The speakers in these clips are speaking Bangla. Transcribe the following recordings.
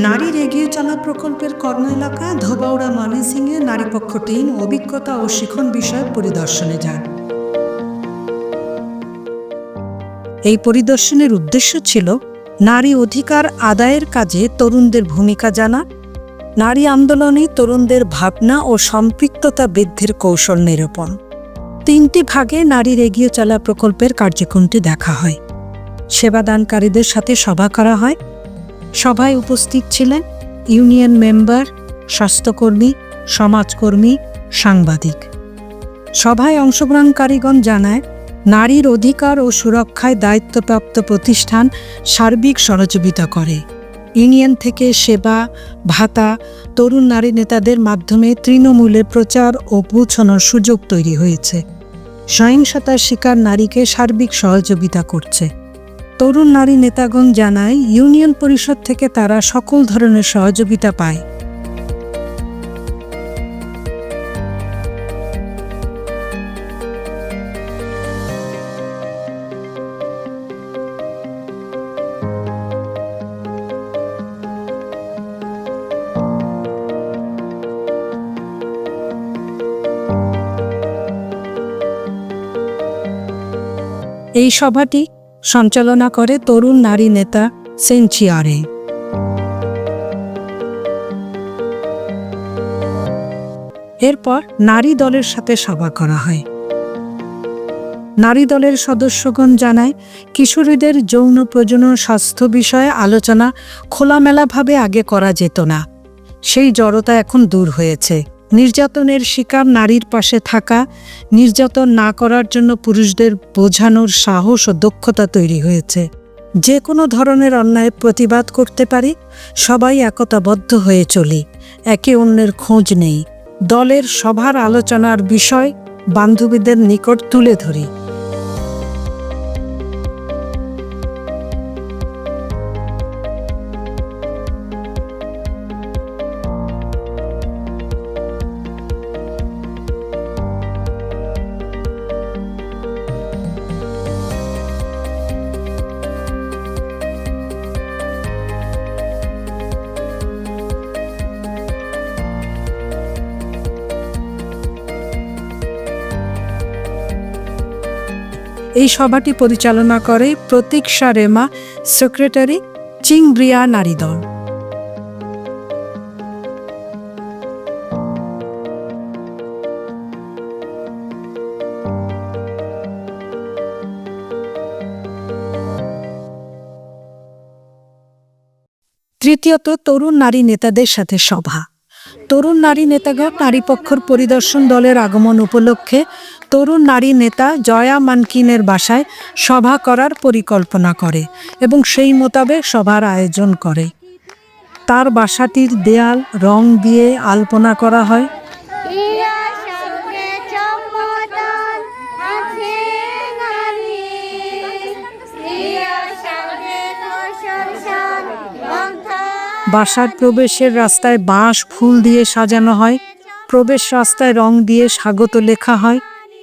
নারীর এগিয়ে চলা প্রকল্পের কর্ম এলাকা ধোবাউড়া ময়মনসিংহে নারীপক্ষ টিম অভিজ্ঞতা ও শিখন বিষয়ে পরিদর্শনে যান। এই পরিদর্শনের উদ্দেশ্য ছিল নারী অধিকার আদায়ের কাজে তরুণদের ভূমিকা জানা, নারী আন্দোলনে তরুণদের ভাবনা ও সম্পৃক্ততা বৃদ্ধির কৌশল নিরূপণ। 3টি ভাগে নারীর এগিয়ে চলা প্রকল্পের কার্যক্রমটি দেখা হয়। সেবাদানকারীদের সাথে সভা করা হয়। সভায় উপস্থিত ছিলেন ইউনিয়ন মেম্বার, স্বাস্থ্যকর্মী, সমাজকর্মী, সাংবাদিক। সভায় অংশগ্রহণকারীগণ জানায়, নারীর অধিকার ও সুরক্ষায় দায়িত্বপ্রাপ্ত প্রতিষ্ঠান সার্বিক সহযোগিতা করে। ইউনিয়ন থেকে সেবা, ভাতা, তরুণ নারী নেতাদের মাধ্যমে তৃণমূলে প্রচার ও পৌঁছানোর সুযোগ তৈরি হয়েছে। সহিংসতার শিকার নারীকে সার্বিক সহযোগিতা করছে। তরুণ নারী নেতাগণ জানায়, ইউনিয়ন পরিষদ থেকে তারা সকল ধরনের সহযোগিতা পায়। এই সভাটি সঞ্চালনা করে তরুণ নারী নেতা সেনচিয়ারে। এরপর নারী দলের সাথে সভা করা হয়। নারী দলের সদস্যগণ জানায়, কিশোরীদের যৌন প্রজনন স্বাস্থ্য বিষয়ে আলোচনা খোলামেলাভাবে আগে করা যেত না। সেই জড়তা এখন দূর হয়েছে। নির্যাতনের শিকার নারীর পাশে থাকা, নির্যাতন না করার জন্য পুরুষদের বোঝানোর সাহস ও দক্ষতা তৈরি হয়েছে। যে কোনো ধরনের অন্যায় প্রতিবাদ করতে পারি, সবাই একতাবদ্ধ হয়ে চলি, একে অন্যের খোঁজ নেই। দলের সভার আলোচনার বিষয় বান্ধবীদের নিকট তুলে ধরি। এই সভাটি পরিচালনা করে প্রতীক্ষা রেমা, সেক্রেটারি, চিংব্রিয়া নারী দল। তৃতীয়ত, তরুণ নারী নেতাদের সাথে সভা। তরুণ নারী নেতাগণ নারীপক্ষের পরিদর্শন দলের আগমন উপলক্ষে তরুণ নারী নেতা জয়া মানকিনের বাসায় সভা করার পরিকল্পনা করে এবং সেই মোতাবেক সভার আয়োজন করে। তার বাসাটির দেয়াল রং দিয়ে আলপনা করা হয়। বাসার প্রবেশের রাস্তায় বাঁশ ফুল দিয়ে সাজানো হয়। প্রবেশ রাস্তায় রং দিয়ে স্বাগত লেখা হয়।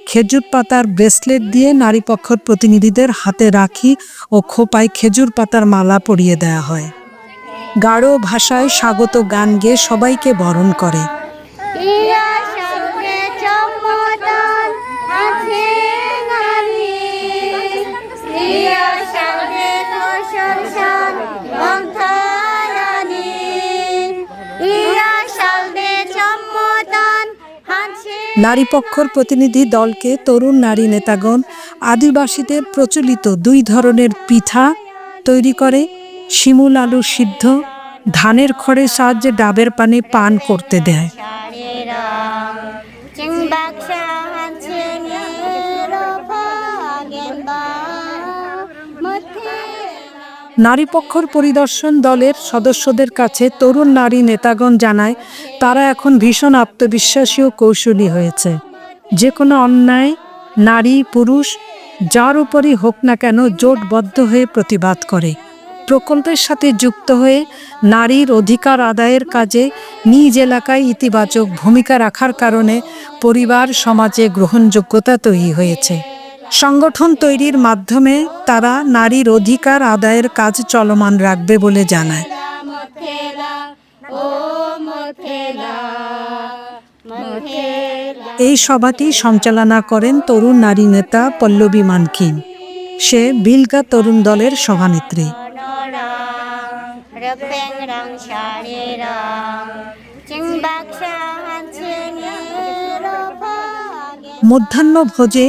খেজুর পাতার ব্রেসলেট দিয়ে নারীপক্ষের প্রতিনিধিদের হাতে রাখি ও খোপায় খেজুর পাতার মালা পরিয়ে দেওয়া হয়। গাঢ় ভাষায় স্বাগত গান গেয়ে সবাইকে বরণ করে। নারীপক্ষের প্রতিনিধি দলকে তরুণ নারী নেতাগণ আদিবাসীদের প্রচলিত 2 ধরনের পিঠা তৈরি করে, শিমুল আলু সিদ্ধ, ধানের খড়ের সাহায্যে ডাবের পানি পান করতে দেয়। নারীপক্ষের পরিদর্শন দলের সদস্যদের কাছে তরুণ নারী নেতাগণ জানায়, তারা এখন ভীষণ আত্মবিশ্বাসী ও কৌশলী হয়েছে। যে কোনো অন্যায় নারী পুরুষ যার উপরই হোক না কেন জোটবদ্ধ হয়ে প্রতিবাদ করে। প্রকল্পের সাথে যুক্ত হয়ে নারীর অধিকার আদায়ের কাজে নিজ এলাকায় ইতিবাচক ভূমিকা রাখার কারণে পরিবার সমাজে গ্রহণযোগ্যতা তৈরি হয়েছে। সংগঠন তৈরির মাধ্যমে তারা নারীর অধিকার আদায়ের কাজ চলমান রাখবে বলে জানায়। এই সভাটি সঞ্চালনা করেন তরুণ নারী নেতা পল্লবী মানকিন। সে বিলগা তরুণ দলের সভানেত্রী। মধ্যাহ্ন ভোজে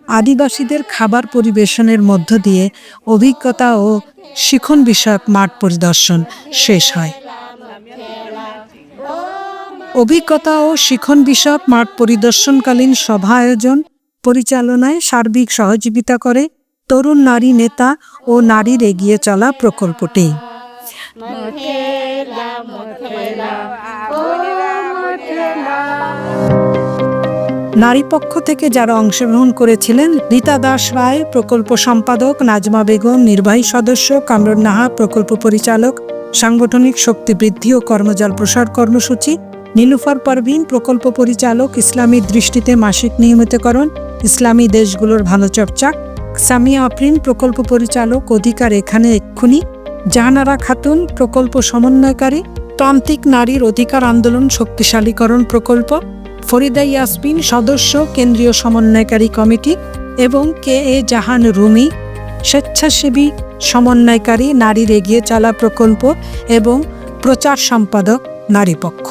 আদিবাসীদের খাবার পরিবেশনের মধ্য দিয়ে অভিজ্ঞতা ও শিখন বিষয়ক মাঠ পরিদর্শন শেষ হয়। অভিজ্ঞতা ও শিখন বিষয়ক মাঠ পরিদর্শনকালীন সভা আয়োজন পরিচালনায় সার্বিক সহযোগিতা করে তরুণ নারী নেতা ও নারীর এগিয়ে চলা প্রকল্পটি। নারী পক্ষ থেকে যারা অংশগ্রহণ করেছিলেন: রীতা দাস রায় প্রকল্প সম্পাদক, নাজমা বেগম নির্বাহী সদস্য, কামরুন নাহা প্রকল্প পরিচালক, সাংগঠনিক শক্তি বৃদ্ধি ও কর্মজাল প্রসার কর্মসূচি, নীলুফার পারভিন প্রকল্প পরিচালক, ইসলামী দৃষ্টিতে মাসিক নিয়মিতকরণ, ইসলামী দেশগুলোর ভালো চর্চা, সামিয়া আফরিন প্রকল্প পরিচালক, অধিকার এখানে এক্ষুনি, জাহানারা খাতুন প্রকল্প সমন্বয়কারী, প্রান্তিক নারীর অধিকার আন্দোলন শক্তিশালীকরণ প্রকল্প, ফরিদা ইয়াসমিন সদস্য, কেন্দ্রীয় সমন্বয়কারী কমিটি, এবং কে এ জাহান রুমি স্বেচ্ছাসেবী সমন্বয়কারী, নারীর এগিয়ে চলা প্রকল্প এবং প্রচার সম্পাদক, নারী পক্ষ।